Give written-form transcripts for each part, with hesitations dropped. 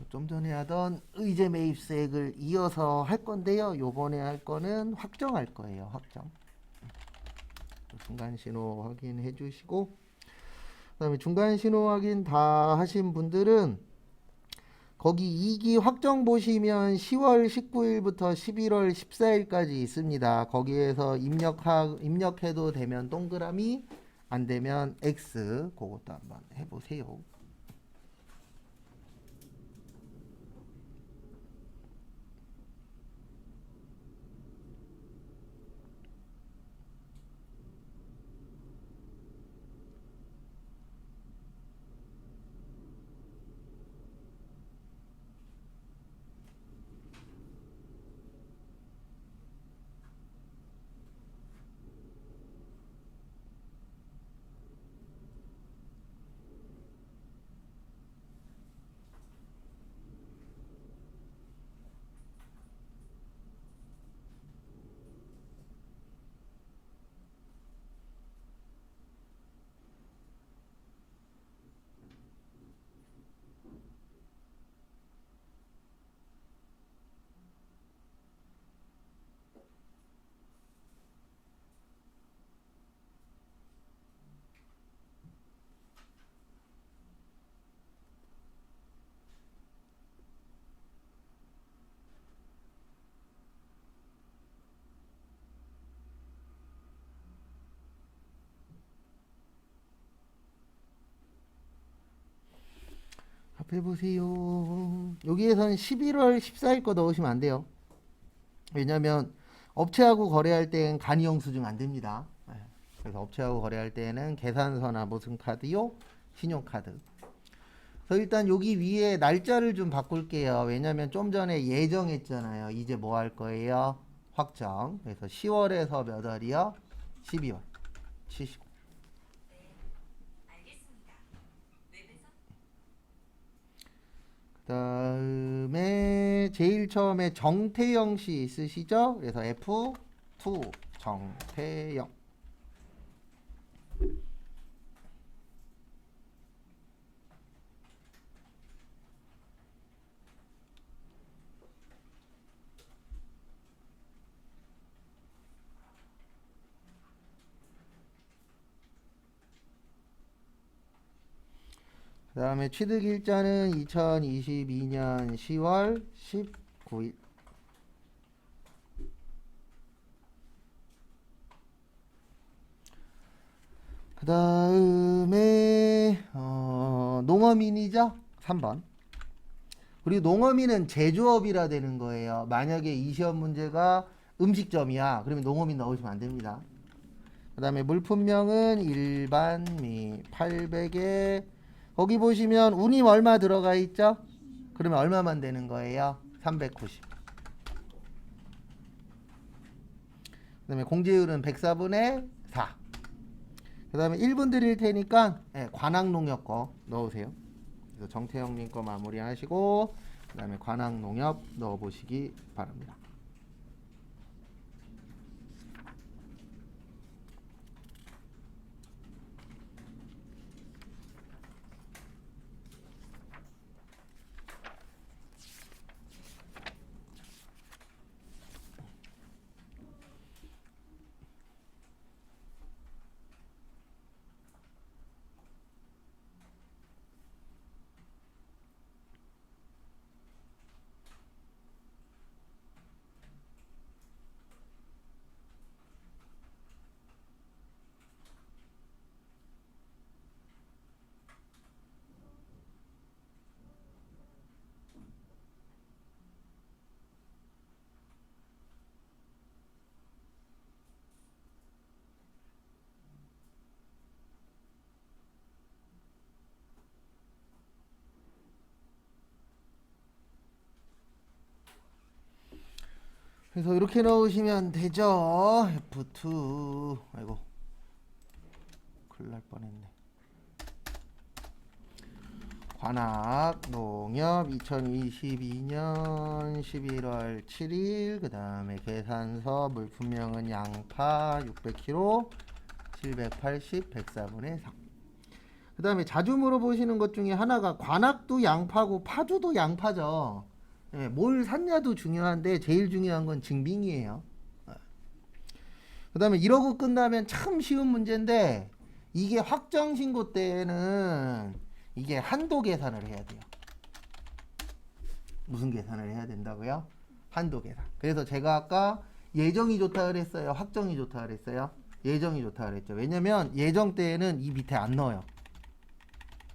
좀 전에 하던 의제 매입세액을 이어서 할 건데요. 요번에 할 거는 확정할 거예요. 확정. 중간 신호 확인해 주시고, 그다음에 중간 신호 확인 다 하신 분들은 거기 2기 확정 보시면 10월 19일부터 11월 14일까지 있습니다. 거기에서 입력해도 되면 동그라미, 안 되면 X. 그것도 한번 해보세요. 해보세요. 여기에서는 11월 14일 거 넣으시면 안 돼요. 왜냐면 업체하고 거래할 때는 간이 영수증 안 됩니다. 그래서 업체하고 거래할 때는 계산서나 무슨 카드요? 신용카드. 그래서 일단 여기 위에 날짜를 좀 바꿀게요. 왜냐면 좀 전에 예정했잖아요. 이제 뭐 할 거예요? 확정. 그래서 10월에서 몇 월이요? 12월. 70. 그 다음에 제일 처음에 정태영 씨 있으시죠? 그래서 F2 정태영. 그 다음에 취득일자는 2022년 10월 19일. 그 다음에 농어민이죠? 3번. 그리고 농어민은 제조업이라 되는 거예요. 만약에 이 시험 문제가 음식점이야. 그러면 농어민 넣으시면 안 됩니다. 그 다음에 물품명은 일반 미 800에 거기 보시면 운임 얼마 들어가 있죠? 그러면 얼마만 되는 거예요? 390. 그 다음에 공제율은 104분의 4. 그 다음에 1분 드릴 테니까 관악농협 거 넣으세요. 그래서 정태영님 거 마무리 하시고 그 다음에 관악농협 넣어보시기 바랍니다. 그래서 이렇게 넣으시면 되죠. F2. 아이고 큰일 날 뻔했네. 관악농협 2022년 11월 7일. 그 다음에 계산서 물품명은 양파 600kg 780 104분의 3. 그 다음에 자주 물어보시는 것 중에 하나가 관악도 양파고 파주도 양파죠. 예, 뭘 샀냐도 중요한데 제일 중요한 건 증빙이에요. 그 다음에 이러고 끝나면 참 쉬운 문제인데 이게 확정신고 때는 이게 한도 계산을 해야 돼요. 무슨 계산을 해야 된다고요? 한도 계산. 그래서 제가 아까 예정이 좋다 그랬어요? 확정이 좋다 그랬어요? 예정이 좋다 그랬죠. 왜냐면 예정 때에는 이 밑에 안 넣어요.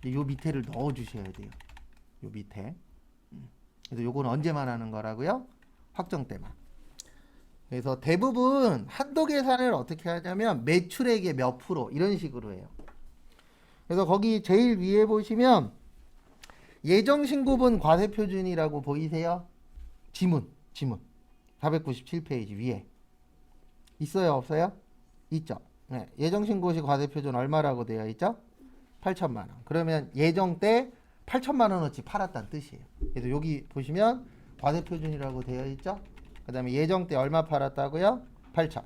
요 밑에를 넣어 주셔야 돼요. 요 밑에. 그래서 요건 언제만 하는 거라고요? 확정 때만. 그래서 대부분 한도 계산을 어떻게 하냐면 매출액의 몇 프로 이런 식으로 해요. 그래서 거기 제일 위에 보시면 예정신고분 과세표준이라고 보이세요? 지문 497페이지 위에 있어요 없어요? 있죠. 네, 예정신고시 과세표준 얼마라고 되어 있죠? 8천만 원. 그러면 예정 때 8천만 원어치 팔았다는 뜻이에요. 그래서 여기 보시면 과세표준이라고 되어 있죠? 그 다음에 예정 때 얼마 팔았다고요? 8천.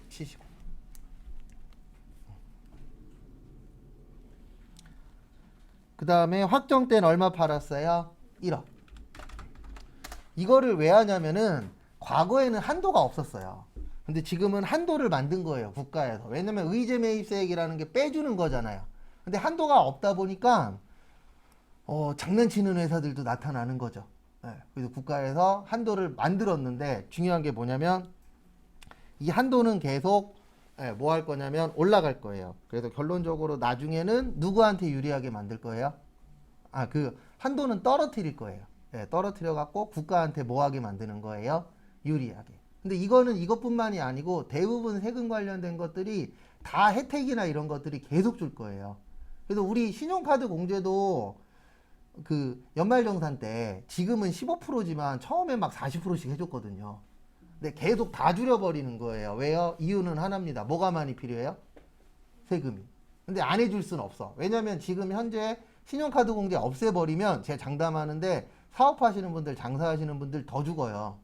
치시고. 그 다음에 확정 때는 얼마 팔았어요? 1억. 이거를 왜 하냐면은 과거에는 한도가 없었어요. 근데 지금은 한도를 만든 거예요. 국가에서. 왜냐면 의제 매입세액이라는 게 빼주는 거잖아요. 근데 한도가 없다 보니까 장난치는 회사들도 나타나는 거죠. 네, 그래서 국가에서 한도를 만들었는데 중요한 게 뭐냐면 이 한도는 계속 뭐 할 거냐면 올라갈 거예요. 그래서 결론적으로 나중에는 누구한테 유리하게 만들 거예요? 그 한도는 떨어뜨릴 거예요. 네, 떨어뜨려 갖고 국가한테 뭐 하게 만드는 거예요? 유리하게. 근데 이거는 이것뿐만이 아니고 대부분 세금 관련된 것들이 다 혜택이나 이런 것들이 계속 줄 거예요. 그래서 우리 신용카드 공제도 그 연말정산 때 지금은 15%지만 처음에 막 40%씩 해줬거든요. 근데 계속 다 줄여버리는 거예요. 왜요? 이유는 하나입니다. 뭐가 많이 필요해요? 세금이. 근데 안 해줄 수는 없어. 왜냐면 지금 현재 신용카드 공제 없애버리면 제가 장담하는데 사업하시는 분들, 장사하시는 분들 더 죽어요.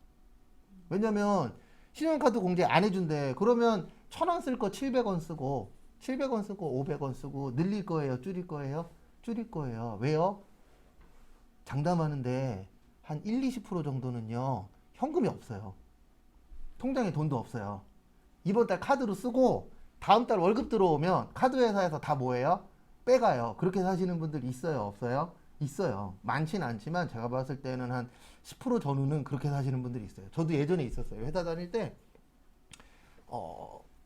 왜냐면 신용카드 공제 안 해준대. 그러면 1,000원 쓸 거 700원 쓰고 700원 쓰고 500원 쓰고 늘릴 거예요? 줄일 거예요? 줄일 거예요. 왜요? 장담하는데 한 1, 20% 정도는요. 현금이 없어요. 통장에 돈도 없어요. 이번 달 카드로 쓰고 다음 달 월급 들어오면 카드 회사에서 다 뭐예요? 빼가요. 그렇게 사시는 분들 있어요? 없어요? 있어요. 많진 않지만 제가 봤을 때는 한 10% 전후는 그렇게 사시는 분들이 있어요. 저도 예전에 있었어요. 회사 다닐 때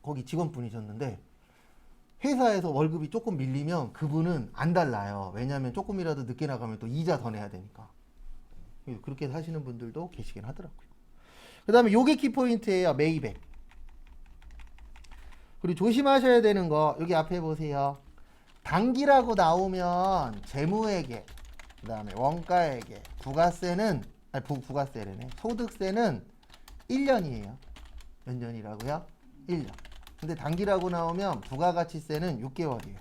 거기 직원분이셨는데 회사에서 월급이 조금 밀리면 그분은 안 달라요. 왜냐하면 조금이라도 늦게 나가면 또 이자 더 내야 되니까. 그렇게 사시는 분들도 계시긴 하더라고요. 그 다음에 요게 키포인트예요. 매입액. 그리고 조심하셔야 되는 거 여기 앞에 보세요. 단기라고 나오면 재무회계, 그 다음에 원가회계, 부가세는 부가세래네. 소득세는 1년이에요. 몇 년이라고요? 1년. 근데 단기라고 나오면 부가가치세는 6개월이에요.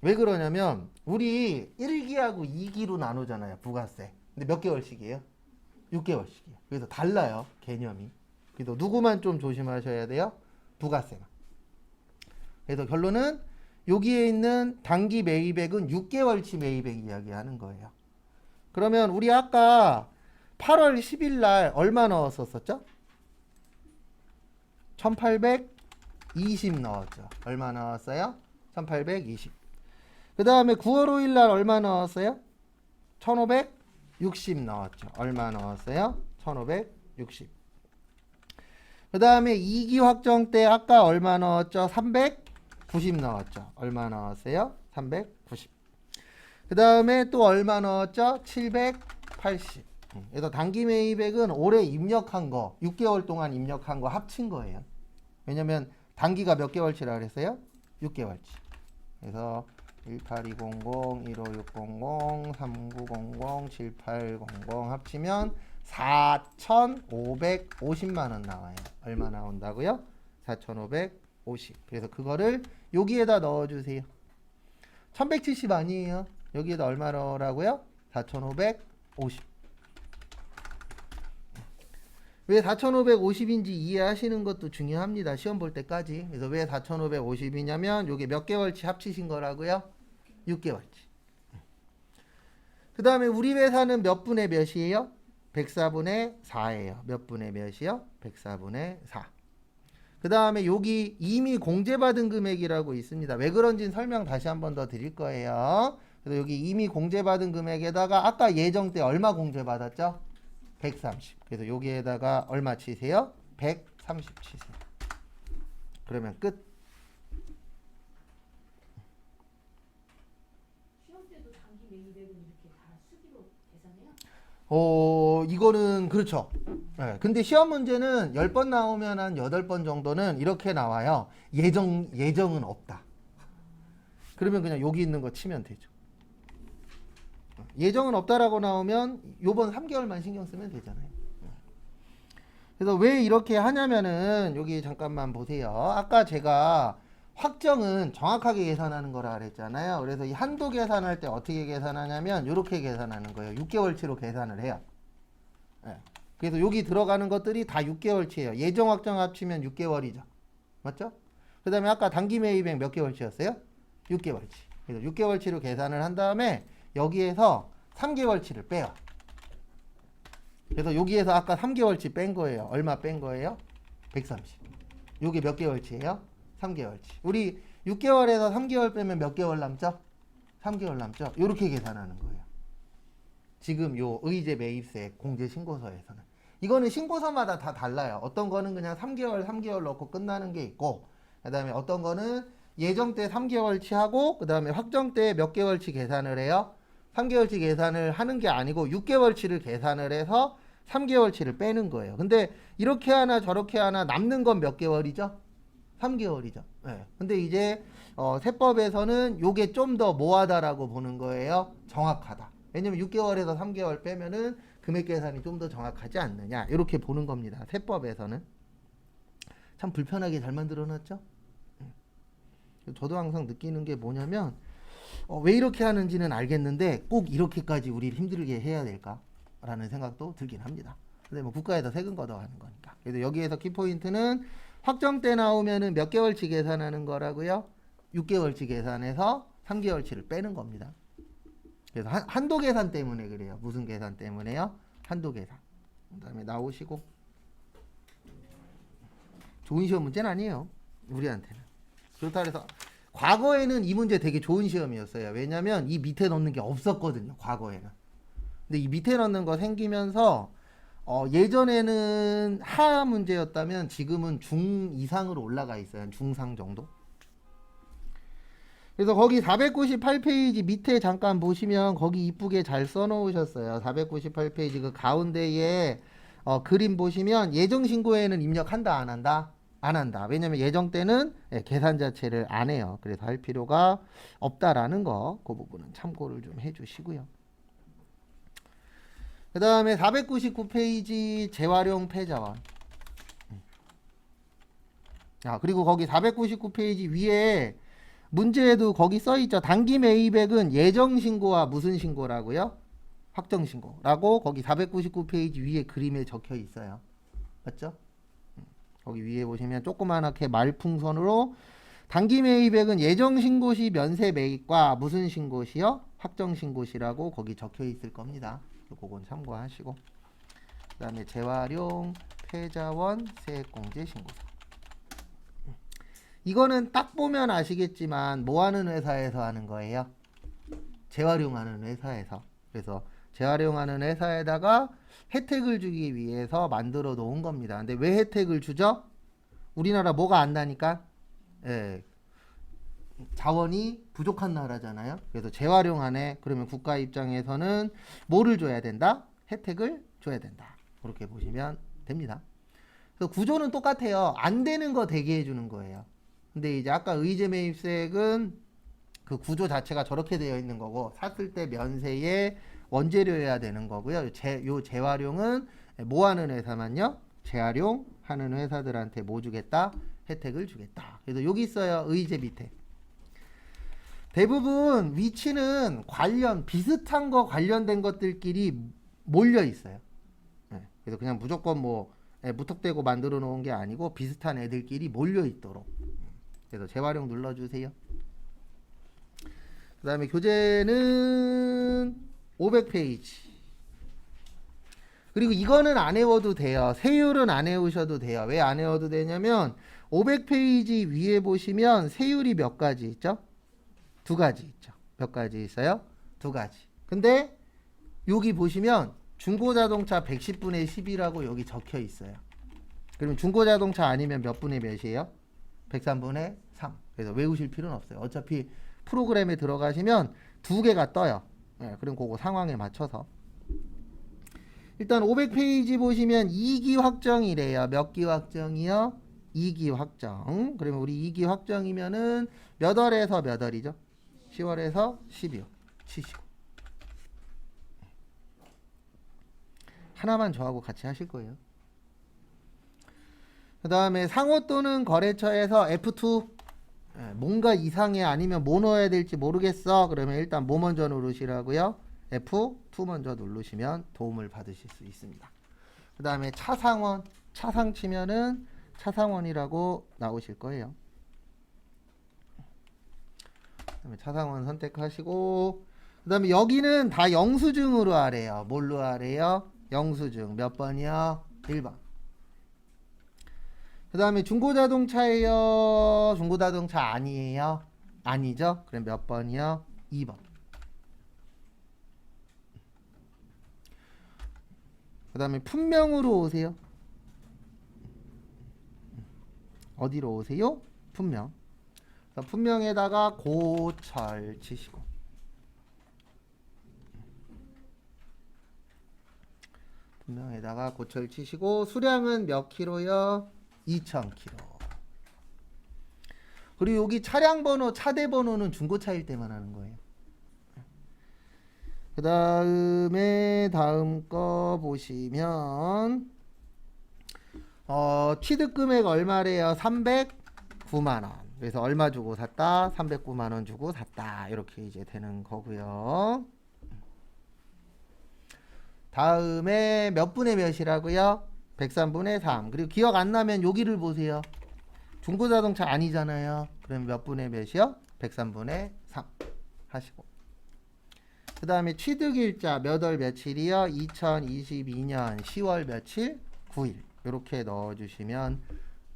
왜 그러냐면 우리 1기하고 2기로 나누잖아요. 부가세. 근데 몇 개월씩이에요? 6개월씩이에요. 그래서 달라요. 개념이. 그래서 누구만 좀 조심하셔야 돼요? 부가세만. 그래서 결론은 여기에 있는 단기 매입액은 6개월치 매입액 이야기하는 거예요. 그러면 우리 아까 8월 10일 날 얼마 넣었었죠? 1820 넣었죠. 얼마 넣었어요? 1820. 그 다음에 9월 5일 날 얼마 넣었어요? 1560 넣었죠. 얼마 넣었어요? 1560. 그 다음에 2기 확정 때 아까 얼마 넣었죠? 390 넣었죠. 얼마 넣었어요? 390. 그 다음에 또 얼마 넣었죠? 780. 그래서 단기 매입액은 올해 입력한 거 6개월 동안 입력한 거 합친 거예요. 왜냐면 단기가 몇 개월치라 그랬어요? 6개월치. 그래서 18200, 15600, 3900, 7800 합치면 4,550만 원 나와요. 얼마 나온다고요? 4,550. 그래서 그거를 여기에다 넣어주세요. 1170 아니에요. 여기에다 얼마 넣으라고요? 4,550. 왜 4,550인지 이해하시는 것도 중요합니다. 시험 볼 때까지. 그래서 왜 4,550이냐면 요게 몇 개월치 합치신 거라고요? 6개월치. 그 다음에 우리 회사는 몇 분의 몇이에요? 104분의 4예요. 몇 분의 몇이요? 104분의 4. 그 다음에 여기 이미 공제받은 금액이라고 있습니다. 왜 그런지는 설명 다시 한 번 더 드릴 거예요. 그래서 여기 이미 공제받은 금액에다가 아까 예정 때 얼마 공제받았죠? 130. 그래서 여기에다가 얼마 치세요? 130 치세요. 그러면 끝. 시험 때도 단기 매입액은 이렇게 다 수기로 계산해요? 이거는 그렇죠. 네, 근데 시험 문제는 10번 나오면 한 8번 정도는 이렇게 나와요. 예정은 없다. 그러면 그냥 여기 있는 거 치면 되죠. 예정은 없다라고 나오면 요번 3개월만 신경 쓰면 되잖아요. 그래서 왜 이렇게 하냐면은 여기 잠깐만 보세요. 아까 제가 확정은 정확하게 계산하는 거라 그랬잖아요. 그래서 이 한도 계산할 때 어떻게 계산하냐면 이렇게 계산하는 거예요. 6개월치로 계산을 해요. 네. 그래서 여기 들어가는 것들이 다 6개월치예요. 예정 확정 합치면 6개월이죠. 맞죠? 그 다음에 아까 단기 매입액 몇 개월치였어요? 6개월치. 그래서 6개월치로 계산을 한 다음에 여기에서 3개월치를 빼요. 그래서 여기에서 아까 3개월치 뺀 거예요. 얼마 뺀 거예요? 130. 요게 몇 개월치예요? 3개월치. 우리 6개월에서 3개월 빼면 몇 개월 남죠? 3개월 남죠? 요렇게 계산하는 거예요. 지금 요 의제 매입세 공제 신고서에서는. 이거는 신고서마다 다 달라요. 어떤 거는 그냥 3개월 넣고 끝나는 게 있고, 그 다음에 어떤 거는 예정 때 3개월치 하고, 그 다음에 확정 때 몇 개월치 계산을 해요? 3개월치 계산을 하는 게 아니고 6개월치를 계산을 해서 3개월치를 빼는 거예요. 근데 이렇게 하나 저렇게 하나 남는 건 몇 개월이죠? 3개월이죠. 네. 근데 이제 세법에서는 요게 좀 더 뭐하다라고 보는 거예요? 정확하다. 왜냐면 6개월에서 3개월 빼면은 금액 계산이 좀 더 정확하지 않느냐. 이렇게 보는 겁니다. 세법에서는. 참 불편하게 잘 만들어 놨죠? 저도 항상 느끼는 게 뭐냐면 왜 이렇게 하는지는 알겠는데 꼭 이렇게까지 우리를 힘들게 해야 될까? 라는 생각도 들긴 합니다. 근데 뭐 국가에다 세금 걷어가는 거니까. 그래서 여기에서 키포인트는 확정 때 나오면은 몇 개월치 계산하는 거라고요? 6개월치 계산해서 3개월치를 빼는 겁니다. 그래서 한도 계산 때문에 그래요. 무슨 계산 때문에요? 한도 계산. 그 다음에 나오시고. 좋은 시험 문제는 아니에요. 우리한테는. 그렇다 그래서 과거에는 이 문제 되게 좋은 시험이었어요. 왜냐면 이 밑에 넣는 게 없었거든요. 과거에는. 근데 이 밑에 넣는 거 생기면서 예전에는 하 문제였다면 지금은 중 이상으로 올라가 있어요. 중상 정도. 그래서 거기 498페이지 밑에 잠깐 보시면 거기 이쁘게 잘 써놓으셨어요. 498페이지 그 가운데에 그림 보시면 예정 신고에는 입력한다 안 한다? 안 한다. 왜냐면 예정 때는 계산 자체를 안 해요. 그래서 할 필요가 없다라는 거, 그 부분은 참고를 좀 해주시고요. 그 다음에 499페이지 재활용 패자원. 그리고 거기 499페이지 위에 문제에도 거기 써있죠. 단기 매입액은 예정 신고와 무슨 신고라고요? 확정 신고라고 거기 499페이지 위에 그림에 적혀 있어요. 맞죠? 거기 위에 보시면 조그맣게 말풍선으로 단기 매입액은 예정 신고 시 면세 매입과 무슨 신고 시요? 확정 신고 시라고 거기 적혀 있을 겁니다. 그건 참고하시고. 그 다음에 재활용 패자원 세액공제 신고서. 이거는 딱 보면 아시겠지만 뭐 하는 회사에서 하는 거예요? 재활용하는 회사에서. 그래서 재활용하는 회사에다가 혜택을 주기 위해서 만들어 놓은 겁니다. 근데 왜 혜택을 주죠? 우리나라 뭐가 안 나니까? 자원이 부족한 나라잖아요. 그래서 재활용하네. 그러면 국가 입장에서는 뭐를 줘야 된다? 혜택을 줘야 된다. 그렇게 보시면 됩니다. 그래서 구조는 똑같아요. 안 되는 거 되게 해주는 거예요. 근데 이제 아까 의제 매입세액은 그 구조 자체가 저렇게 되어 있는 거고 샀을 때 면세에 원재료여야 되는 거고요. 요 재활용은 뭐 하는 회사만요? 재활용하는 회사들한테 뭐 주겠다? 혜택을 주겠다. 그래서 여기 있어요. 의제 밑에. 대부분 위치는 비슷한 거 관련된 것들끼리 몰려 있어요. 그래서 그냥 무조건 뭐 무턱대고 만들어 놓은 게 아니고 비슷한 애들끼리 몰려 있도록. 그래서 재활용 눌러주세요. 그 다음에 교재는 500페이지. 그리고 이거는 안 외워도 돼요. 세율은 안 외우셔도 돼요. 왜 안 외워도 되냐면 500페이지 위에 보시면 세율이 몇 가지 있죠? 두 가지 있죠. 몇 가지 있어요? 두 가지. 근데 여기 보시면 중고자동차 110분의 10이라고 여기 적혀 있어요. 그러면 중고자동차 아니면 몇 분의 몇이에요? 103분의 3. 그래서 외우실 필요는 없어요. 어차피 프로그램에 들어가시면 두 개가 떠요. 그럼 그거 상황에 맞춰서. 일단 500페이지 보시면 2기 확정이래요. 몇 기 확정이요? 2기 확정. 그러면 우리 2기 확정이면은 몇 월에서 몇 월이죠? 10월에서 12월. 치시고. 하나만 저하고 같이 하실 거예요. 그 다음에 상호 또는 거래처에서 F2 뭔가 이상해 아니면 뭐 넣어야 될지 모르겠어. 그러면 일단 뭐 먼저 누르시라고요? F2 먼저 누르시면 도움을 받으실 수 있습니다. 그 다음에 차상원, 차상 치면은 차상원이라고 나오실 거예요. 그다음에 차상원 선택하시고, 그 다음에 여기는 다 영수증으로 하래요. 뭘로 하래요? 영수증. 몇 번이요? 1번. 그 다음에 중고자동차예요? 중고자동차 아니에요? 아니죠? 그럼 몇 번이요? 2번. 그 다음에 품명으로 오세요. 어디로 오세요? 품명. 품명에다가 고철 치시고. 품명에다가 고철 치시고, 수량은 몇 킬로요? 2000kg. 그리고 여기 차량 번호, 차대 번호는 중고차일 때만 하는 거예요. 그 다음에 다음 거 보시면 취득 금액 얼마래요? 309만원. 그래서 얼마 주고 샀다? 309만원 주고 샀다. 이렇게 이제 되는 거고요. 다음에 몇 분의 몇이라고요? 103분의 3. 그리고 기억 안 나면 여기를 보세요. 중고자동차 아니잖아요. 그럼 몇 분의 몇이요? 103분의 3 하시고. 그 다음에 취득일자 몇 월 며칠이요? 2022년 10월 며칠? 9일. 이렇게 넣어주시면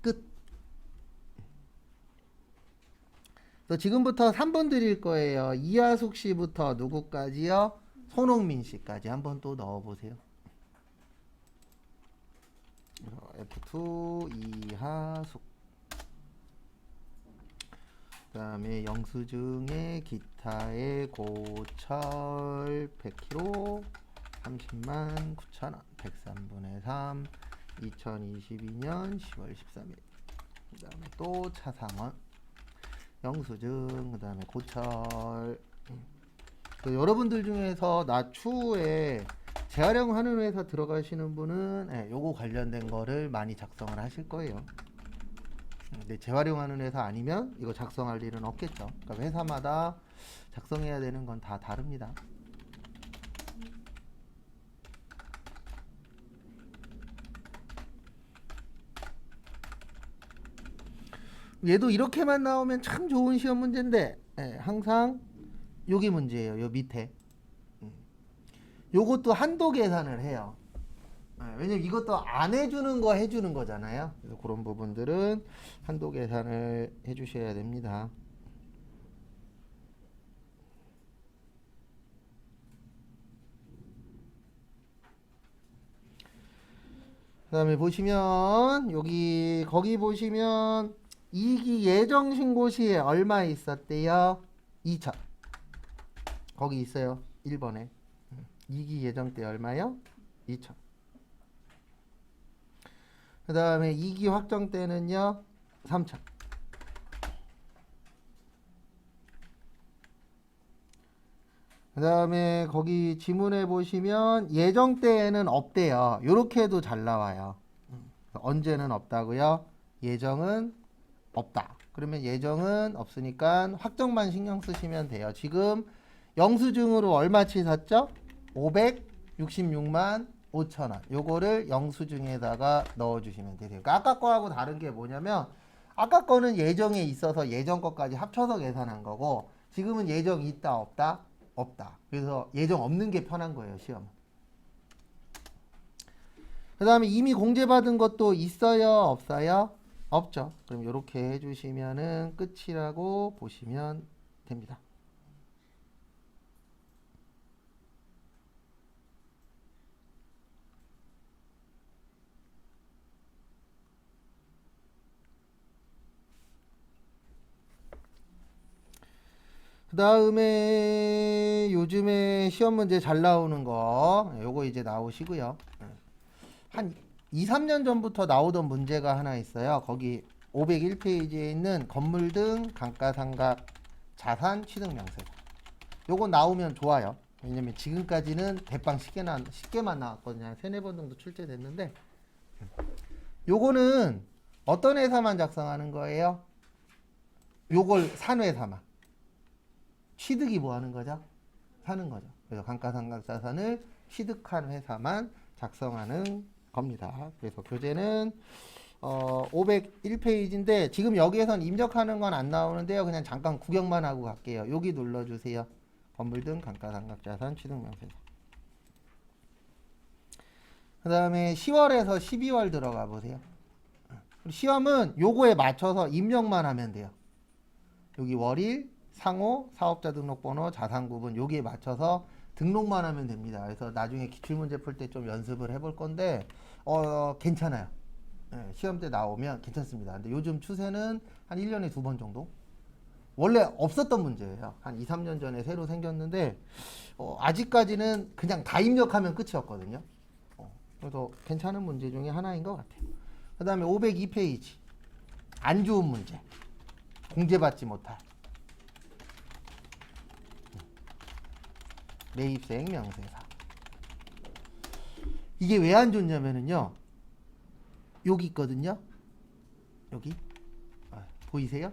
끝. 또 지금부터 3번 드릴 거예요. 이하숙 씨부터 누구까지요? 손흥민 씨까지 한번 또 넣어보세요. F2 이하숙. 그 다음에 영수증에 기타의 고철 100kg 30만 9천원 103분의 3 2022년 10월 13일. 그 다음에 또 차상원 영수증, 그 다음에 고철. 여러분들 중에서 나 추후에 재활용하는 회사 들어가시는 분은 요거 관련된 거를 많이 작성을 하실 거예요. 근데 재활용하는 회사 아니면 이거 작성할 일은 없겠죠. 그러니까 회사마다 작성해야 되는 건 다 다릅니다. 얘도 이렇게만 나오면 참 좋은 시험 문제인데 항상 여기 문제예요. 요 밑에. 요것도 한도 계산을 해요. 왜냐면 이것도 안 해주는 거 해주는 거잖아요. 그래서 그런 부분들은 한도 계산을 해주셔야 됩니다. 그 다음에 보시면 여기 거기 보시면 2기 예정 신고 시에 얼마 있었대요? 2천. 거기 있어요. 1번에 2기 예정 때 얼마요? 2천. 그 다음에 2기 확정 때는요 3천. 그 다음에 거기 지문에 보시면 예정 때에는 없대요. 요렇게 해도 잘 나와요. 언제는 없다고요? 예정은 없다. 그러면 예정은 없으니까 확정만 신경 쓰시면 돼요. 지금 영수증으로 얼마치 샀죠? 566만 5,000원. 요거를 영수증에다가 넣어주시면 되세요. 그러니까 아까 거하고 다른 게 뭐냐면 아까 거는 예정에 있어서 예정 거까지 합쳐서 계산한 거고 지금은 예정 있다 없다? 없다. 그래서 예정 없는 게 편한 거예요, 시험은. 그 다음에 이미 공제받은 것도 있어요? 없어요? 없죠. 그럼 이렇게 해주시면은 끝이라고 보시면 됩니다. 그 다음에 요즘에 시험 문제 잘 나오는 거 요거 이제 나오시고요. 한 2, 3년 전부터 나오던 문제가 하나 있어요. 거기 501페이지에 있는 건물 등 감가상각 자산 취득 명세서. 요거 나오면 좋아요. 왜냐면 지금까지는 대빵 쉽게만 나왔거든요. 한 3, 4번 정도 출제됐는데 요거는 어떤 회사만 작성하는 거예요? 요걸 산 회사만. 취득이 뭐 하는 거죠? 사는 거죠. 그래서 감가상각 자산을 취득한 회사만 작성하는 겁니다. 그래서 교재는 501페이지인데 지금 여기에선 입력하는 건 안 나오는데요. 그냥 잠깐 구경만 하고 갈게요. 여기 눌러주세요. 건물 등 감가상각 자산 취득 명세서. 그 다음에 10월에서 12월 들어가 보세요. 시험은 요거에 맞춰서 입력만 하면 돼요. 여기 월일, 상호, 사업자 등록번호, 자산구분 여기에 맞춰서 등록만 하면 됩니다. 그래서 나중에 기출문제 풀 때 좀 연습을 해볼 건데 괜찮아요. 네, 시험 때 나오면 괜찮습니다. 근데 요즘 추세는 한 1년에 2번 정도? 원래 없었던 문제예요. 한 2, 3년 전에 새로 생겼는데 아직까지는 그냥 다 입력하면 끝이었거든요. 그래서 괜찮은 문제 중에 하나인 것 같아요. 그 다음에 502페이지 안 좋은 문제 공제받지 못할 매입생 명세사. 이게 왜 안 좋냐면은요. 여기 있거든요. 여기 보이세요?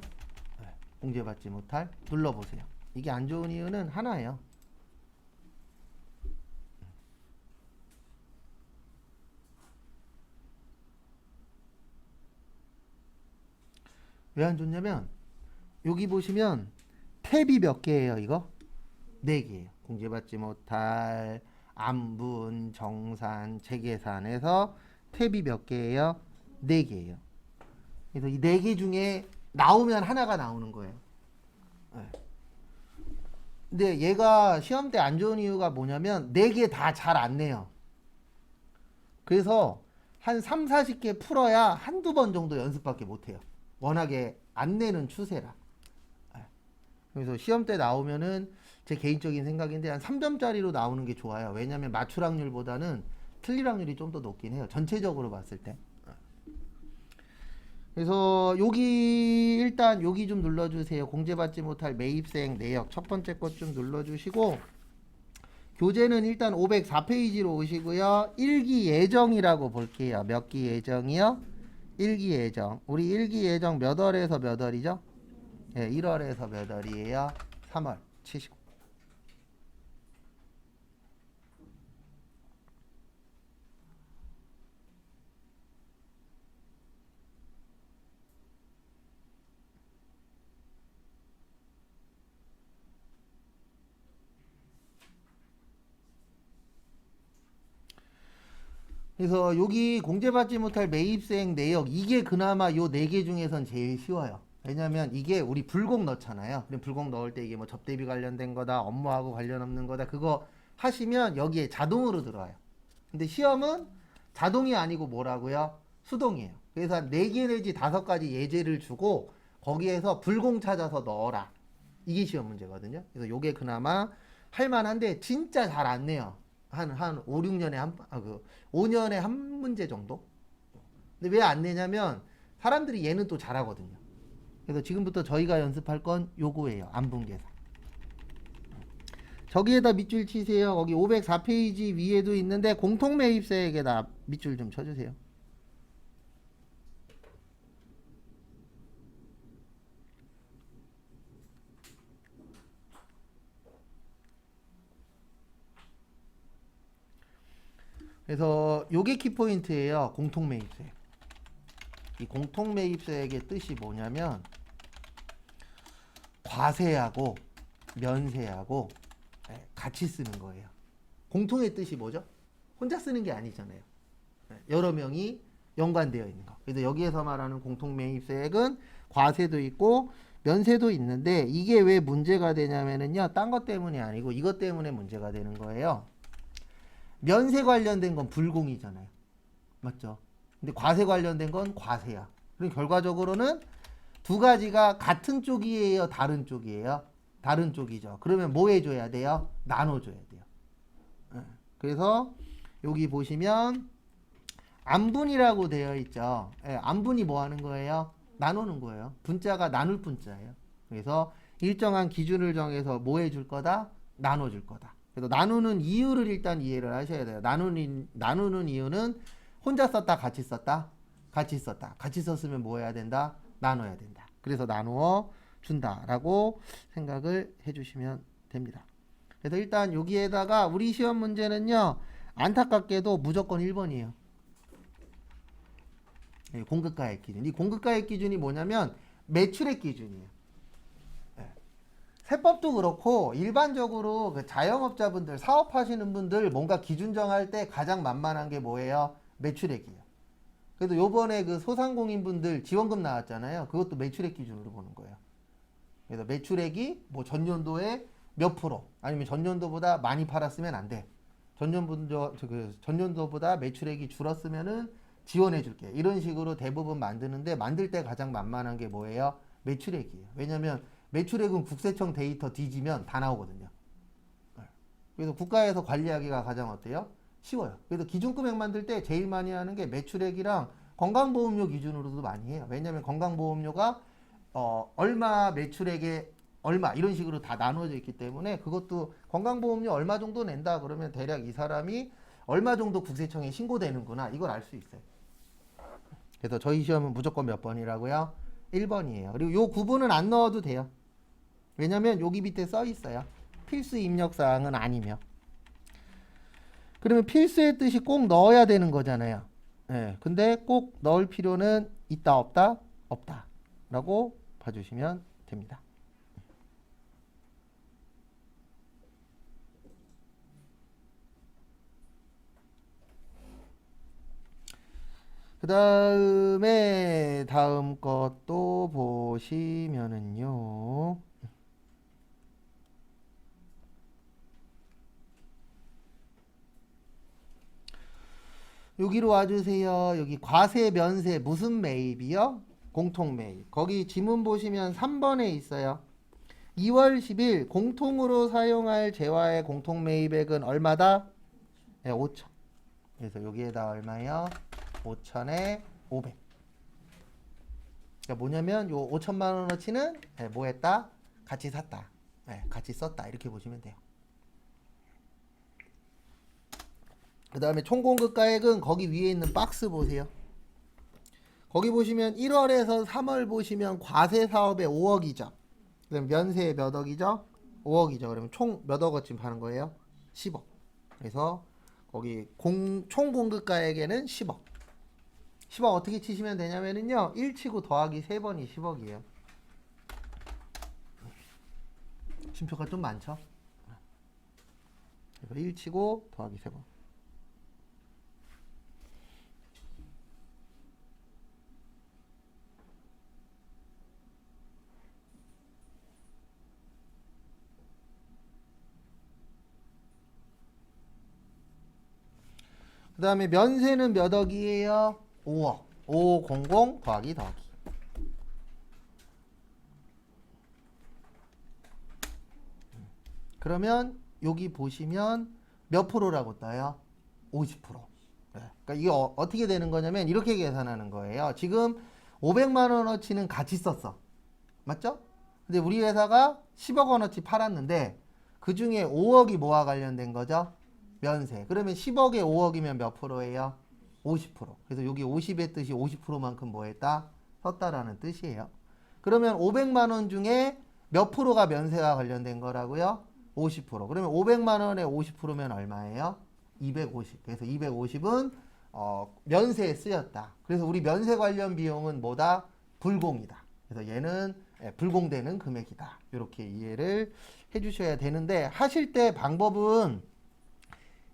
공제받지 못할 눌러보세요. 이게 안 좋은 이유는 하나예요. 왜 안 좋냐면 여기 보시면 탭이 몇 개예요, 이거? 4개예요. 공제받지 못할 암분, 정산, 재계산에서 탭이 몇 개예요? 4개예요. 그래서 이 4개 중에 나오면 하나가 나오는 거예요. 네. 근데 얘가 시험 때 안 좋은 이유가 뭐냐면 4개 다 잘 안 내요. 그래서 한 3, 40개 풀어야 한두 번 정도 연습밖에 못 해요. 워낙에 안 내는 추세라. 그래서 시험 때 나오면은 제 개인적인 생각인데 한 3점짜리로 나오는 게 좋아요. 왜냐하면 맞출 확률보다는 틀릴 확률이 좀 더 높긴 해요. 전체적으로 봤을 때. 그래서 여기 일단 여기 좀 눌러주세요. 공제받지 못할 매입생 내역 첫 번째 것 좀 눌러주시고 교재는 일단 504페이지로 오시고요. 일기 예정이라고 볼게요. 몇 기 예정이요? 일기 예정. 우리 일기 예정 몇 월에서 몇 월이죠? 네, 1월에서 몇 월이에요? 3월 79. 그래서 여기 공제받지 못할 매입생 내역 이게 그나마 요 4개 중에선 제일 쉬워요. 왜냐면 이게 우리 불공 넣잖아요. 그럼 불공 넣을 때 이게 뭐 접대비 관련된 거다, 업무하고 관련 없는 거다 그거 하시면 여기에 자동으로 들어와요. 근데 시험은 자동이 아니고 뭐라고요? 수동이에요. 그래서 한 4개 내지 5가지 예제를 주고 거기에서 불공 찾아서 넣어라. 이게 시험 문제거든요. 그래서 요게 그나마 할만한데 진짜 잘 안 내요. 한 5, 6년에 5년에 한 문제 정도? 근데 왜 안 내냐면 사람들이 얘는 또 잘하거든요. 그래서 지금부터 저희가 연습할 건 요거예요. 안분계산. 저기에다 밑줄 치세요. 거기 504페이지 위에도 있는데 공통매입세액에다 밑줄 좀 쳐주세요. 그래서 요게 키포인트예요. 공통매입세액. 이 공통매입세액의 뜻이 뭐냐면 과세하고 면세하고 같이 쓰는 거예요. 공통의 뜻이 뭐죠? 혼자 쓰는 게 아니잖아요. 여러 명이 연관되어 있는 거. 그래서 여기에서 말하는 공통매입세액은 과세도 있고 면세도 있는데 이게 왜 문제가 되냐면은요. 딴 것 때문이 아니고 이것 때문에 문제가 되는 거예요. 면세 관련된 건 불공이잖아요. 맞죠? 근데 과세 관련된 건 과세야. 그럼 결과적으로는 두 가지가 같은 쪽이에요? 다른 쪽이에요? 다른 쪽이죠. 그러면 뭐 해줘야 돼요? 나눠줘야 돼요. 그래서 여기 보시면 안분이라고 되어 있죠. 안분이 뭐 하는 거예요? 나누는 거예요. 분자가 나눌 분자예요. 그래서 일정한 기준을 정해서 뭐 해줄 거다? 나눠줄 거다. 그래서 나누는 이유를 일단 이해를 하셔야 돼요. 나누는 이유는 혼자 썼다, 같이 썼다? 같이 썼다. 같이 썼으면 뭐 해야 된다? 나눠야 된다. 그래서 나누어 준다라고 생각을 해주시면 됩니다. 그래서 일단 여기에다가 우리 시험 문제는요. 안타깝게도 무조건 1번이에요. 공급가액 기준. 이 공급가액 기준이 뭐냐면 매출액 기준이에요. 세법도 그렇고 일반적으로 그 자영업자분들 사업하시는 분들 뭔가 기준 정할 때 가장 만만한 게 뭐예요? 매출액이에요. 그래도 요번에 그 소상공인분들 지원금 나왔잖아요. 그것도 매출액 기준으로 보는 거예요. 그래서 매출액이 뭐 전년도에 몇 프로 아니면 전년도보다 많이 팔았으면 안 돼. 전년도보다 매출액이 줄었으면은 지원해 줄게. 이런 식으로 대부분 만드는데 만들 때 가장 만만한 게 뭐예요? 매출액이에요. 왜냐면 매출액은 국세청 데이터 뒤지면 다 나오거든요. 그래서 국가에서 관리하기가 가장 어때요? 쉬워요. 그래서 기준금액 만들 때 제일 많이 하는 게 매출액이랑 건강보험료 기준으로도 많이 해요. 왜냐면 건강보험료가 얼마 매출액에 얼마 이런 식으로 다 나누어져 있기 때문에 그것도 건강보험료 얼마 정도 낸다 그러면 대략 이 사람이 얼마 정도 국세청에 신고되는구나 이걸 알 수 있어요. 그래서 저희 시험은 무조건 몇 번이라고요? 1번이에요. 그리고 요 구분은 안 넣어도 돼요. 왜냐면 여기 밑에 써 있어요. 필수 입력사항은 아니며. 그러면 필수의 뜻이 꼭 넣어야 되는 거잖아요. 근데 꼭 넣을 필요는 있다 없다? 없다 라고 봐주시면 됩니다. 그 다음에 다음 것도 보시면은요. 여기로 와주세요. 여기 과세 면세 무슨 매입이요? 공통매입. 거기 지문 보시면 3번에 있어요. 2월 10일 공통으로 사용할 재화의 공통매입액은 얼마다? 네, 5천. 그래서 여기에다 얼마요? 5천에 500. 그러니까 뭐냐면 요 5천만 원어치는 뭐 했다? 같이 샀다. 같이 썼다. 이렇게 보시면 돼요. 그 다음에 총공급가액은 거기 위에 있는 박스 보세요. 거기 보시면 1월에서 3월 보시면 과세 사업에 5억이죠. 그럼 면세에 몇 억이죠? 5억이죠. 그러면 총 몇 억어치 파는 거예요? 10억. 그래서 거기 총공급가액에는 10억. 10억 어떻게 치시면 되냐면요. 1 치고 더하기 3번이 10억이에요. 쉼표가 좀 많죠? 그래서 1 치고 더하기 3번. 그 다음에 면세는 몇 억이에요? 5억. 500 더하기 더하기. 그러면 여기 보시면 몇 프로라고 떠요? 50%. 그러니까 이게 어떻게 되는 거냐면 이렇게 계산하는 거예요. 지금 500만 원어치는 같이 썼어. 맞죠? 근데 우리 회사가 10억 원어치 팔았는데 그 중에 5억이 뭐와 관련된 거죠? 면세. 그러면 10억에 5억이면 몇 프로예요? 50%. 그래서 여기 50의 뜻이 50%만큼 뭐 했다? 썼다라는 뜻이에요. 그러면 500만 원 중에 몇 프로가 면세와 관련된 거라고요? 50%. 그러면 500만 원에 50%면 얼마예요? 250. 그래서 250은 면세에 쓰였다. 그래서 우리 면세 관련 비용은 뭐다? 불공이다. 그래서 얘는 불공되는 금액이다. 이렇게 이해를 해주셔야 되는데 하실 때 방법은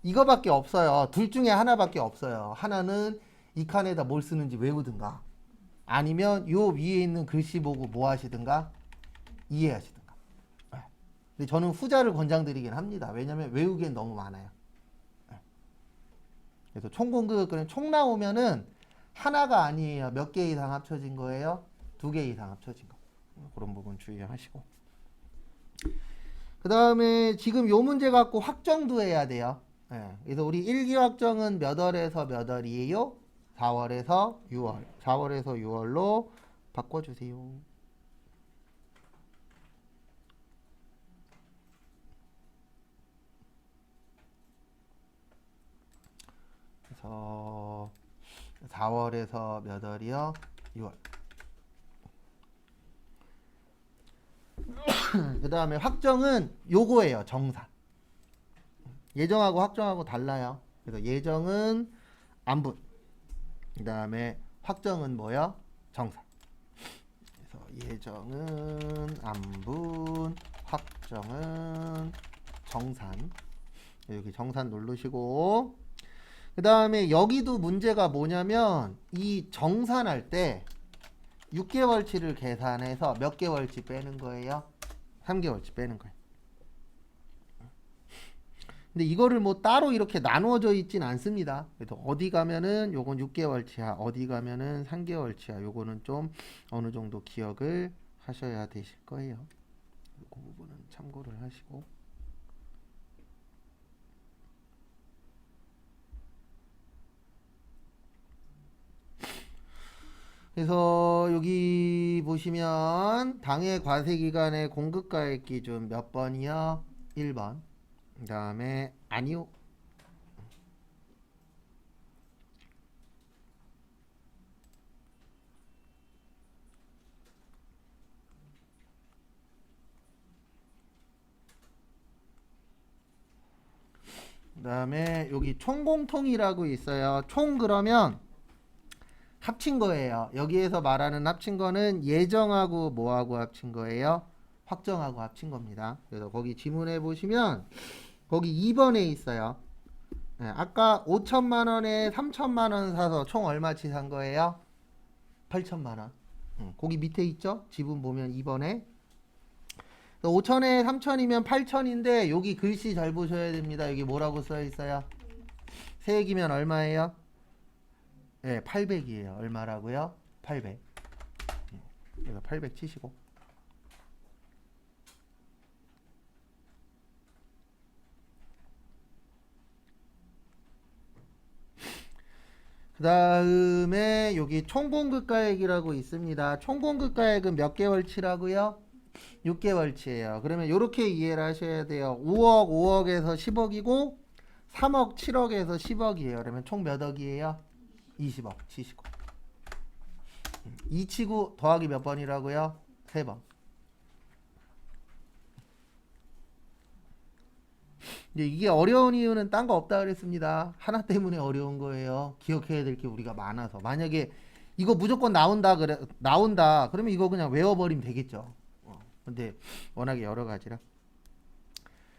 이거밖에 없어요. 둘 중에 하나밖에 없어요. 하나는 이 칸에다 뭘 쓰는지 외우든가 아니면 요 위에 있는 글씨 보고 뭐 하시든가 이해하시든가. 근데 저는 후자를 권장드리긴 합니다. 왜냐면 외우기엔 너무 많아요. 그래서 총공급은 총 나오면은 하나가 아니에요. 몇 개 이상 합쳐진 거예요? 2개 이상 합쳐진 거. 그런 부분 주의하시고. 그 다음에 지금 요 문제 갖고 확정도 해야 돼요. 그래서 우리 1기 확정은 몇 월에서 몇 월이에요? 4월에서 6월. 4월에서 6월로 바꿔주세요. 그래서 4월에서 몇 월이요? 6월. 그 다음에 확정은 요거예요. 정산. 예정하고 확정하고 달라요. 그래서 예정은 안분. 그 다음에 확정은 뭐요? 정산. 그래서 예정은 안분, 확정은 정산. 여기 정산 누르시고 그 다음에 여기도 문제가 뭐냐면 이 정산할 때 6개월치를 계산해서 몇 개월치 빼는 거예요? 3개월치 빼는 거예요. 근데 이거를 뭐 따로 이렇게 나누어져 있진 않습니다. 그래서 어디 가면은 요건 6개월치야, 어디 가면은 3개월치야. 요거는 좀 어느 정도 기억을 하셔야 되실 거예요. 그 부분은 참고를 하시고. 그래서 여기 보시면 당해 과세기간의 공급가액 기준 몇 번이요? 1번. 그 다음에 아니요. 그 다음에 여기 총공통이라고 있어요. 총 그러면 합친 거예요. 여기에서 말하는 합친 거는 예정하고 뭐하고 합친 거예요? 확정하고 합친 겁니다. 그래서 거기 지문에 보시면 거기 2번에 있어요. 아까 5천만 원에 3천만 원 사서 총 얼마치 산 거예요? 8천만 원. 거기 밑에 있죠? 지분 보면 2번에 5천에 3천이면 8천인데 여기 글씨 잘 보셔야 됩니다. 여기 뭐라고 써 있어요? 세액이면 얼마예요? 네, 800이에요. 얼마라고요? 800. 그래서 800 치시고. 그 다음에 여기 총공급가액이라고 있습니다. 총공급가액은 몇 개월치라고요? 6개월치예요. 그러면 이렇게 이해를 하셔야 돼요. 5억, 5억에서 10억이고 3억, 7억에서 10억이에요. 그러면 총 몇 억이에요? 20억 치시고 2 치고 더하기 몇 번이라고요? 3번. 이제 이게 어려운 이유는 딴 거 없다 그랬습니다. 하나 때문에 어려운 거예요. 기억해야 될 게 우리가 많아서. 만약에 이거 무조건 나온다 그러면 이거 그냥 외워버리면 되겠죠. 근데 워낙에 여러 가지라.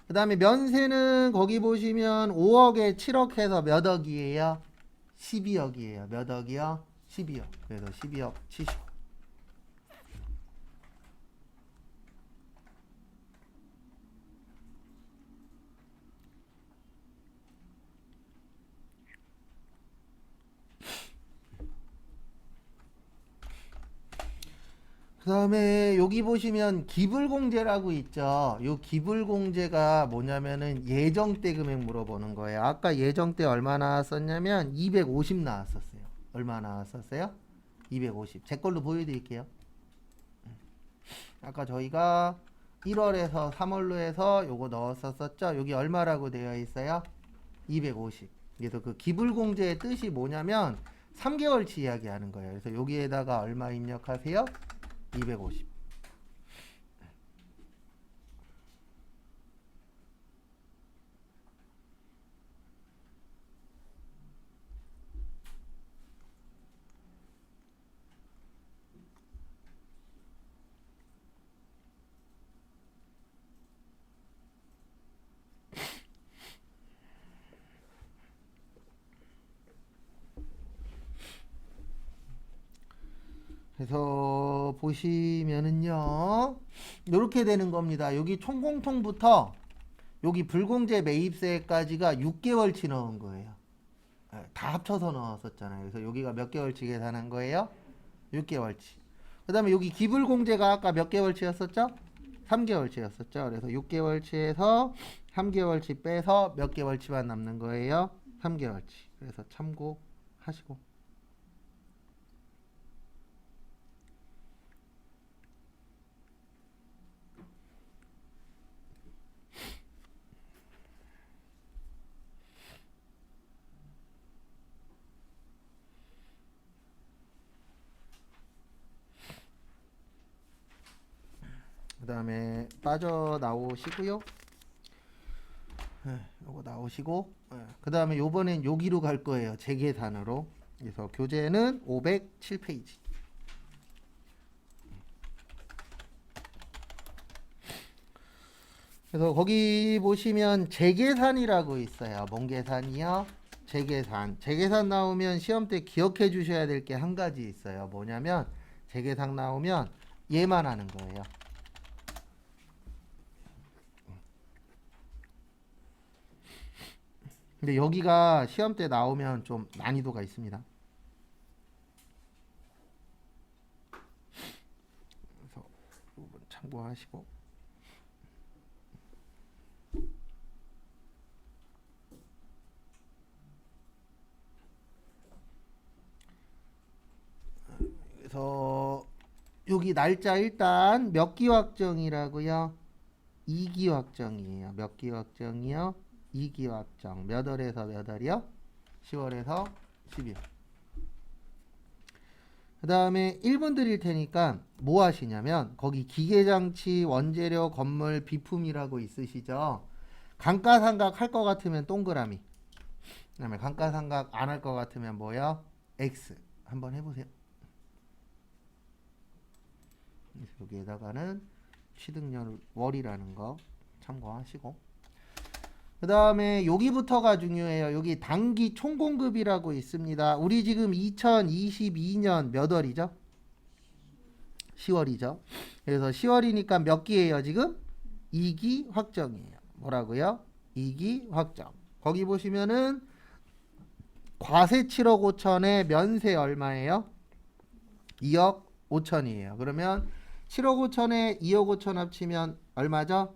그 다음에 면세는 거기 보시면 5억에 7억 해서 몇 억이에요? 12억이에요. 몇 억이요? 12억. 그래서 12억 치시고. 그 다음에 여기 보시면 기불공제라고 있죠. 요 기불공제가 뭐냐면은 예정때 금액 물어보는 거예요. 아까 예정때 얼마 나왔었냐면 250 나왔었어요. 얼마 나왔었어요? 250. 제 걸로 보여드릴게요. 아까 저희가 1월에서 3월로 해서 요거 넣었었죠. 여기 얼마라고 되어 있어요? 250. 그래서 그 기불공제의 뜻이 뭐냐면 3개월치 이야기하는 거예요. 그래서 여기에다가 얼마 입력하세요? 250. 그래서 보시면은요 이렇게 되는 겁니다. 여기 총공통부터 여기 불공제 매입세까지가 6개월치 넣은 거예요. 다 합쳐서 넣었었잖아요. 그래서 여기가 몇 개월치 계산한 거예요? 6개월치. 그 다음에 여기 기불공제가 아까 몇 개월치였었죠? 3개월치였었죠. 그래서 6개월치에서 3개월치 빼서 몇 개월치만 남는 거예요? 3개월치. 그래서 참고하시고. 그 다음에 빠져나오시고요. 요거 나오시고, 그 다음에 요번엔 여기로 갈 거예요. 재계산으로. 그래서 교재는 507페이지. 그래서 거기 보시면 재계산이라고 있어요. 뭔 계산이요? 재계산. 재계산 나오면 시험 때 기억해 주셔야 될 게 한 가지 있어요. 뭐냐면 재계산 나오면 얘만 하는 거예요. 근데 여기가 시험 때 나오면 좀 난이도가 있습니다. 그래서 이번 참고하시고. 그래서 여기 날짜 일단 몇 기 확정이라고요? 2기 확정이에요. 몇 기 확정이요? 2기 확정. 몇 월에서 몇 월이요? 10월에서 12월. 그 다음에 1분 드릴 테니까 뭐 하시냐면 거기 기계장치, 원재료, 건물, 비품이라고 있으시죠? 감가상각 할 것 같으면 동그라미. 그 다음에 감가상각 안 할 것 같으면 뭐요? X. 한번 해보세요. 여기에다가는 취득월이라는 거 참고하시고, 그 다음에 여기부터가 중요해요. 여기 단기 총공급이라고 있습니다. 우리 지금 2022년 몇 월이죠? 10월이죠. 그래서 10월이니까 몇 기예요 지금? 2기 확정이에요. 뭐라고요? 2기 확정. 거기 보시면은 과세 7억 5천에 면세 얼마예요? 2억 5천이에요. 그러면 7억 5천에 2억 5천 합치면 얼마죠?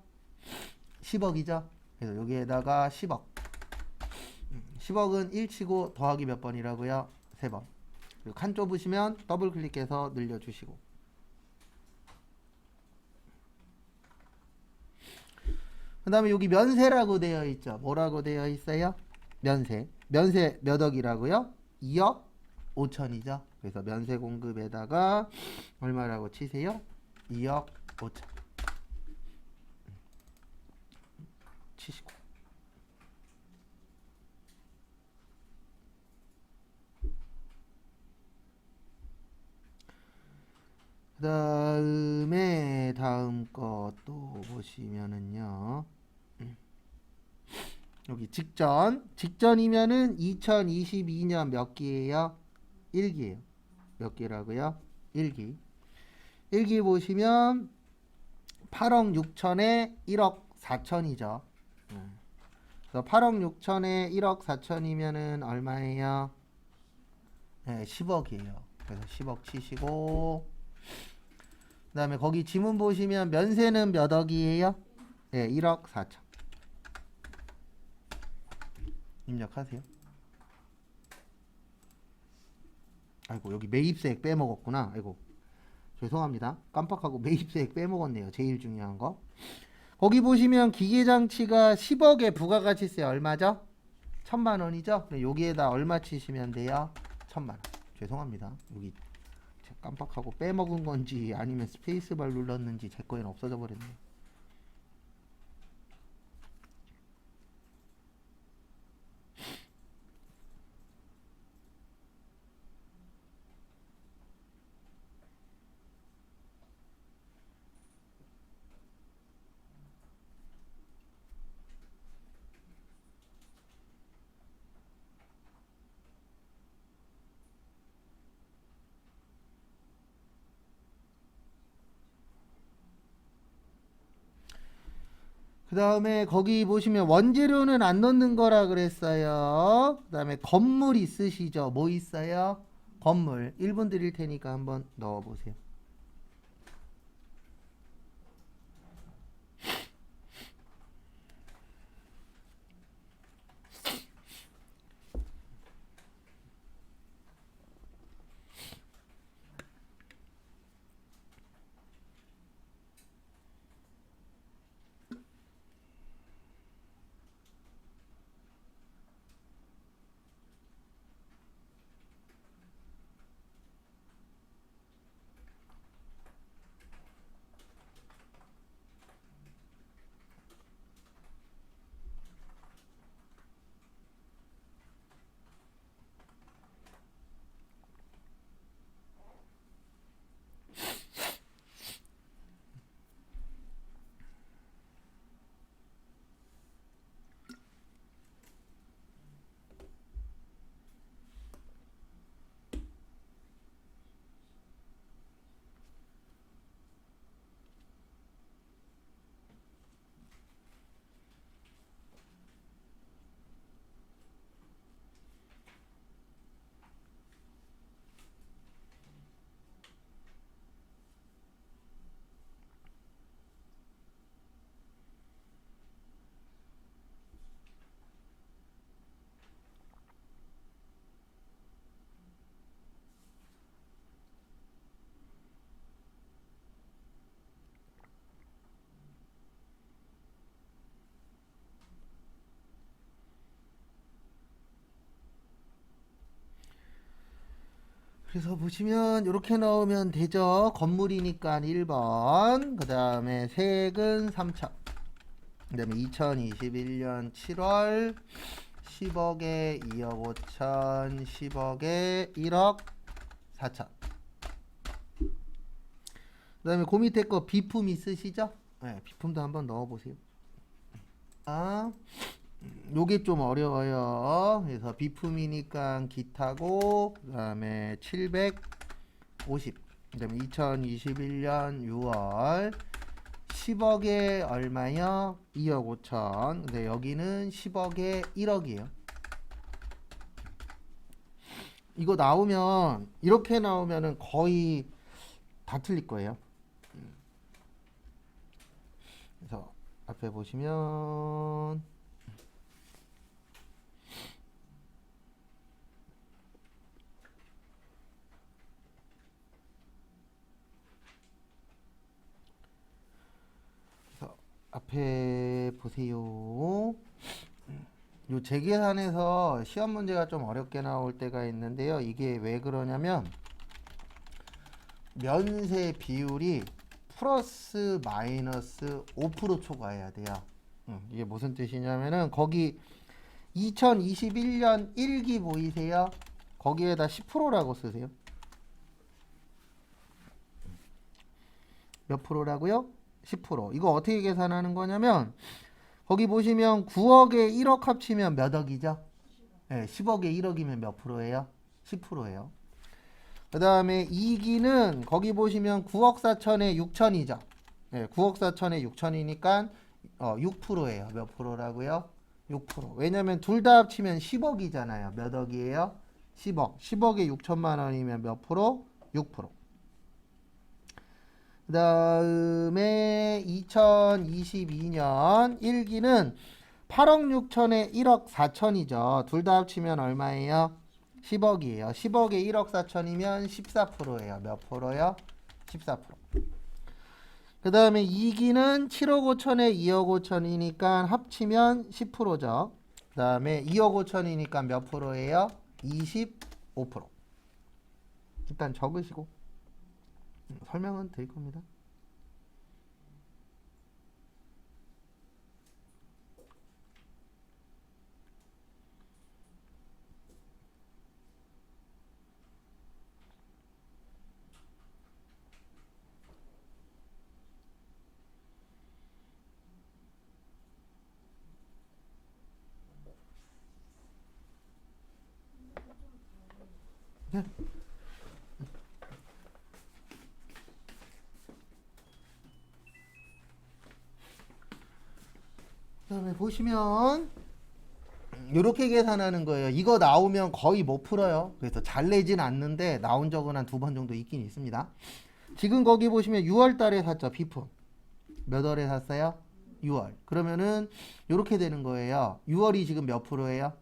10억이죠. 그래서 여기에다가 10억. 10억은 1치고 더하기 몇 번이라고요? 3번. 그리고 칸 좁으시면 더블 클릭해서 늘려주시고. 그 다음에 여기 면세라고 되어 있죠. 뭐라고 되어 있어요? 면세. 면세 몇 억이라고요? 2억 5천이죠. 그래서 면세 공급에다가 얼마라고 치세요? 2억 5천. 치시고. 그 다음에 다음 것도 보시면은요. 여기 직전이면은 2022년 몇 기예요? 1기예요. 몇 기라고요? 1기. 1기 보시면 8억 6천에 1억 4천이죠. 그래서 8억 6천에 1억 4천이면은 얼마예요? 네, 10억이에요. 그래서 10억 치시고, 그 다음에 거기 지문 보시면 면세는 몇 억이에요? 네, 1억 4천. 입력하세요. 아이고, 여기 매입세액 빼먹었구나. 아이고, 죄송합니다. 깜빡하고 매입세액 빼먹었네요. 제일 중요한 거. 거기 보시면 기계장치가 10억에 부가가치세 얼마죠? 1,000만 원이죠? 네, 여기에다 얼마 치시면 돼요? 1,000만 원. 죄송합니다. 여기 제가 깜빡하고 빼먹은 건지 아니면 스페이스바 눌렀는지 제 거에는 없어져 버렸네요. 그 다음에 거기 보시면 원재료는 안 넣는 거라 그랬어요. 그 다음에 건물 있으시죠? 뭐 있어요? 건물. 1분 드릴 테니까 한번 넣어보세요. 그래서 보시면 이렇게 나오면 되죠. 건물이니까 1번. 그 다음에 세액은 3천. 그 다음에 2021년 7월 10억에 2억 5천, 10억에 1억 4천. 그 다음에 그 밑에 거 비품 있으시죠? 네, 비품도 한번 넣어보세요. 아, 요게 좀 어려워요. 그래서 비품이니까 기타고, 그 다음에 750. 그 다음에 2021년 6월 10억에 얼마요? 2억 5천. 근데 여기는 10억에 1억이에요. 이거 나오면, 이렇게 나오면은 거의 다 틀릴 거예요. 그래서 앞에 보시면, 그래서 앞에 보세요. 요 재계산에서 시험 문제가 좀 어렵게 나올 때가 있는데요. 이게 왜 그러냐면 면세 비율이 플러스 마이너스 5% 초과해야 돼요. 이게 무슨 뜻이냐면은 거기 2021년 1기 보이세요? 거기에다 10%라고 쓰세요. 몇 프로라고요? 10%. 이거 어떻게 계산하는 거냐면 거기 보시면 9억에 1억 합치면 몇 억이죠? 네, 10억에 1억이면 몇 프로예요? 10%예요. 그 다음에 2기는 거기 보시면 9억 4천에 6천이죠. 네, 9억 4천에 6천이니까 6%예요. 몇 프로라고요? 6%. 왜냐면 둘 다 합치면 10억이잖아요. 몇 억이에요? 10억. 10억에 6천만 원이면 몇 프로? 6%. 그 다음에 2022년 1기는 8억 6천에 1억 4천이죠. 둘 다 합치면 얼마예요? 10억이에요. 10억에 1억 4천이면 14%예요. 몇 프로요? 14%. 그 다음에 2기는 7억 5천에 2억 5천이니까 합치면 10%죠. 그 다음에 2억 5천이니까 몇 프로예요? 25%. 일단 적으시고 설명은 드릴 겁니다. 네. 그다음에 보시면 이렇게 계산하는 거예요. 이거 나오면 거의 못 풀어요. 그래서 잘 내진 않는데 나온 적은 한 2번 정도 있긴 있습니다. 지금 거기 보시면 6월 달에 샀죠. 비품. 몇 월에 샀어요? 6월. 그러면은 이렇게 되는 거예요. 6월이 지금 몇 프로예요?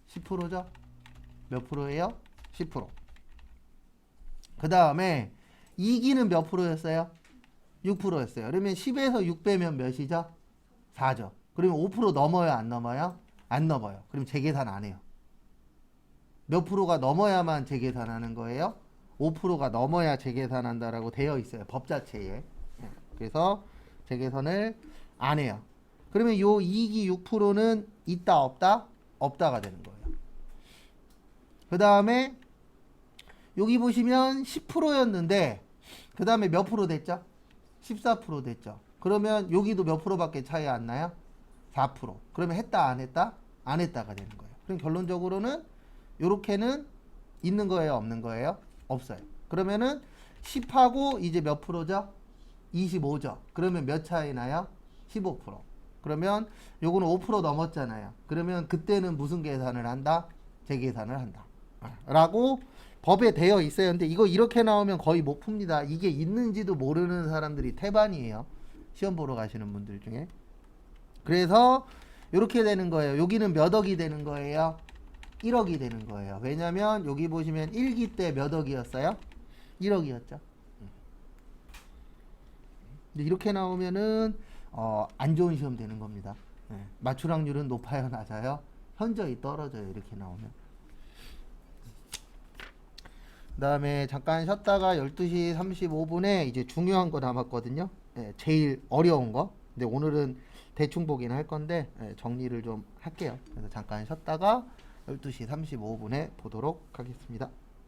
10%죠? 몇 프로예요? 10%. 그 다음에 2기는 몇 프로였어요? 6%였어요. 그러면 10에서 6 빼면 몇이죠? 4죠. 그러면 5% 넘어요? 안 넘어요? 안 넘어요. 그럼 재계산 안 해요. 몇 프로가 넘어야만 재계산하는 거예요? 5%가 넘어야 재계산한다라고 되어 있어요. 법 자체에. 그래서 재계산을 안 해요. 그러면 요 2기 6%는 있다 없다? 없다가 되는 거예요. 그 다음에 여기 보시면 10%였는데 그 다음에 몇 프로 됐죠? 14% 됐죠. 그러면 여기도 몇 프로밖에 차이 안 나요? 4%. 그러면 했다 안 했다? 안 했다가 되는 거예요. 그럼 결론적으로는 요렇게는 있는 거예요 없는 거예요? 없어요. 그러면은 10하고 이제 몇 프로죠? 25죠. 그러면 몇 차이 나요? 15%. 그러면 요거는 5% 넘었잖아요. 그러면 그때는 무슨 계산을 한다? 재계산을 한다. 라고 법에 되어 있어요. 근데 이거 이렇게 나오면 거의 못 풉니다. 이게 있는지도 모르는 사람들이 태반이에요. 시험 보러 가시는 분들 중에. 그래서 이렇게 되는 거예요. 여기는 몇 억이 되는 거예요? 1억이 되는 거예요. 왜냐면 여기 보시면 1기 때 몇 억이었어요? 1억이었죠. 근데 이렇게 나오면은 안 좋은 시험 되는 겁니다. 맞출 확률은 높아요, 낮아요? 현저히 떨어져요. 이렇게 나오면. 그 다음에 잠깐 쉬었다가 12시 35분에 이제 중요한 거 남았거든요. 제일 어려운 거. 근데 오늘은 대충 보긴 할 건데 정리를 좀 할게요. 그래서 잠깐 쉬었다가 12시 35분에 보도록 하겠습니다.